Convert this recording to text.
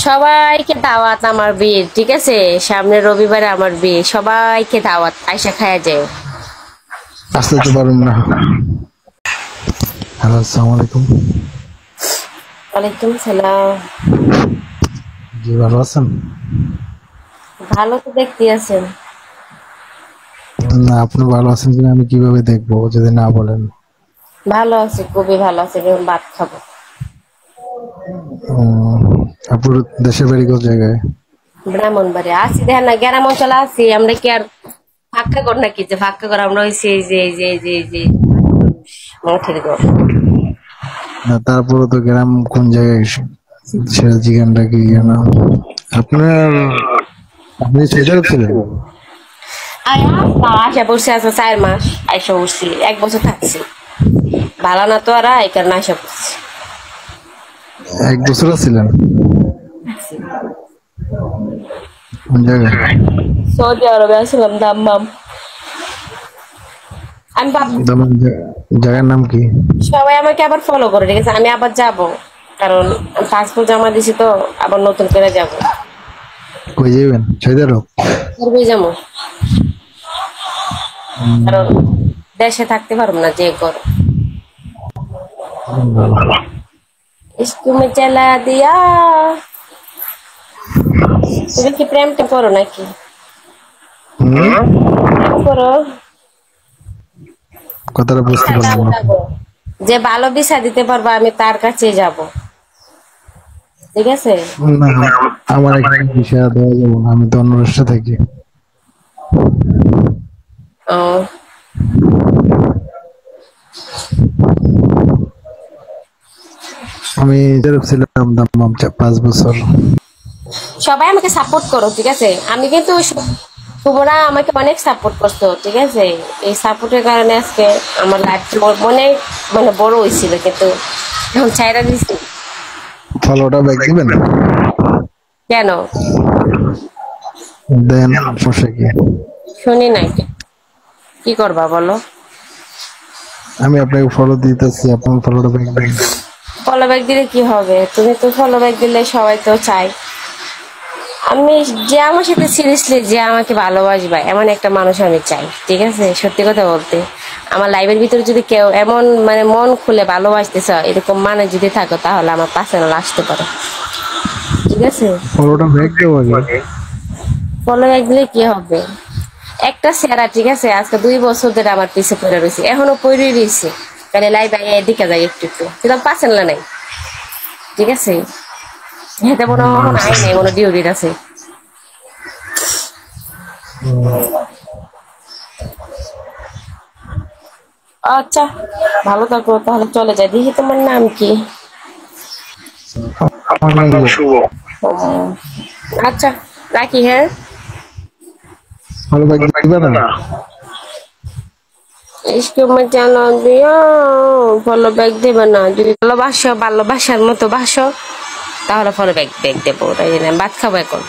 সবাইকে দাওয়াত আমার বিয়ে, ঠিক আছে? সামনের রবিবারে আমার বিয়ে, সবাইকে দাওয়াত, আয়সা খায়া যায়। আসতে তো পারুম না। হ্যালো, আসসালামু আলাইকুম। ওয়ালাইকুম সালাম। জি, ভালো আছেন? ভালো তো দেখতে আছেন। না, আপনি ভালো আছেন কিনা আমি কিভাবে দেখবো যদি না বলেন? ভালো আছে, খুবই ভালো আছে, এখন ভাত খাবো। আপুর দেশের বাড়ি কোন জায়গায়? ব্রাহ্মণবাড়ি আছি, দেখেন না, গ্রাম অঞ্চলে আছি আমরা, কি আর ফাঁকা ঘর নাকি যে ফাঁকা ঘর? আমরা হয়েছি এই যে মঠের ঘর। না, তারপরে তো গ্রাম কোন জায়গায় সেটা জিজ্ঞানটা কি জানা। আপনার আপনি সেটাও ছিলেন? আশা পড়ছি আছে 4 মাস, আইসা পড়ছি 1 বছর থাকছি। ভালো না তো আর এই কারণে আশা পড়ছি। 1 বছর ছিলেন? কোন জায়গায়? সৌদি আরবে আসলাম, দাম্মাম। আমি জায়গার নাম কি? সবাই আমাকে আবার ফলো করে, ঠিক আছে? আমি আবার যাব, কারণ পাসপোর্ট জমা দিছি তো, আবার নতুন করে যাব। কই যাবেন? সৌদি আরব? করবে যাবো, কারণ দেশে থাকতে পারবো না যে করো। ইস্ক মে চালা দিয়া। তুমি কি প্রেমটা করো নাকি? প্রেম করো? কথাটা বুঝতে পারলাম না। যে ভালো ভিসা দিতে পারবো আমি তার কাছে যাব, ঠিক আছে? না, আমার এখানে বিষয় দেওয়া যাবে না, আমি তো অন্য রাষ্ট্রে থাকি। ও, আমি ছিলাম দাম্মাম 5 বছর। সবাই আমাকে সাপোর্ট করো, ঠিক আছে? আমি কিন্তু তোমরা আমাকে অনেক সাপোর্ট করছো, ঠিক আছে? এই সাপোর্টের কারণে আজকে আমার লাইফ অনেক মানে বড় হয়েছিল, কিন্তু এখন ছাইরা দিছি। ফলোটা ব্যাক দিবেন? কেন? দেন সমস্যা কি? শুনি নাই, কি করবা বলো? আমি আপনাকে ফলো দিতেছি, আপনি ফলোটা ব্যাক দেন। ফলো ব্যাক দিলে কি হবে? তুমি তো ফলো ব্যাক দিলে সবাই তো চাই আমি, যে আমার সাথে সিরিয়াসলি যে আমাকে ভালোবাসবা এমন একটা মানুষ আমি চাই, ঠিক আছে? সত্যি কথা বলতে, আমার লাইফের ভিতরে যদি কেউ এমন মানে মন খুলে ভালোবাসতেছ এরকম মানে যদি থাকো, তাহলে আমার পার্সোনাল আসতে পারো, ঠিক আছে? ফলোটা ব্যাক দেবো আগে। ফলো ব্যাক দিলে কি হবে? একটা সেরা, ঠিক আছে? আজকে 2 বছর ধরে আমার পিছে পড়ে রয়েছে, এখনো পড়ে রয়েছে, তাহলে লাইফ এদিকে যায় একটু একটু, কিন্তু পার্সোনাল নাই, ঠিক আছে? হেতে মনে হয় আই নাই, মনে ডিউটির আছে। আচ্ছা, ভালো থাকো, তাহলে চলে যাই। দেখি তোমার নাম কি? আমার নাম শুভ। উম, আচ্ছা, রাখি, হ্যাঁ? ফলো ব্যাক দিবে না? ইসকে জানো দিও, ফলো ব্যাক দেবে না। যদি ভালোবাসার মতো বাসো, তাহলে ফলো ব্যাক দেবো, তাই জন্য ভাত খাবো এখন।